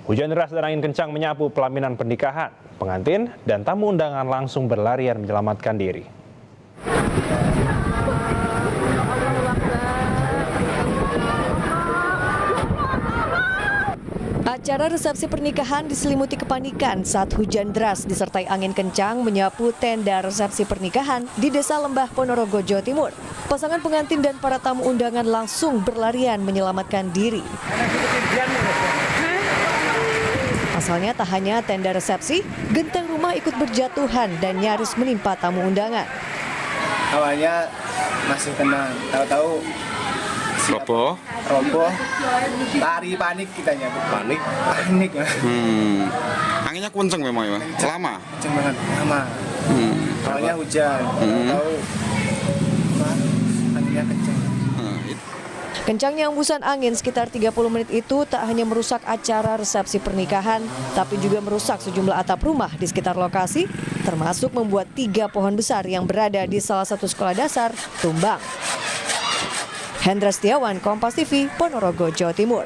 Hujan deras dan angin kencang menyapu pelaminan pernikahan. Pengantin dan tamu undangan langsung berlarian menyelamatkan diri. Acara resepsi pernikahan diselimuti kepanikan saat hujan deras disertai angin kencang menyapu tenda resepsi pernikahan di Desa Lembah, Ponorogo, Jawa Timur. Pasangan pengantin dan para tamu undangan langsung berlarian menyelamatkan diri. Pasalnya tak hanya tenda resepsi, genteng rumah ikut berjatuhan dan nyaris menimpa tamu undangan. Awalnya masih tenang, tahu-tahu roboh, lari panik kitanya. Panik. Anginnya kenceng memang ya, lama. Kenceng banget, lama. Awalnya hujan, tahu anginnya kenceng. Kencangnya hembusan angin sekitar 30 menit itu tak hanya merusak acara resepsi pernikahan, tapi juga merusak sejumlah atap rumah di sekitar lokasi, termasuk membuat 3 pohon besar yang berada di salah satu sekolah dasar tumbang. Hendra Setiawan, Kompas TV, Ponorogo, Jawa Timur.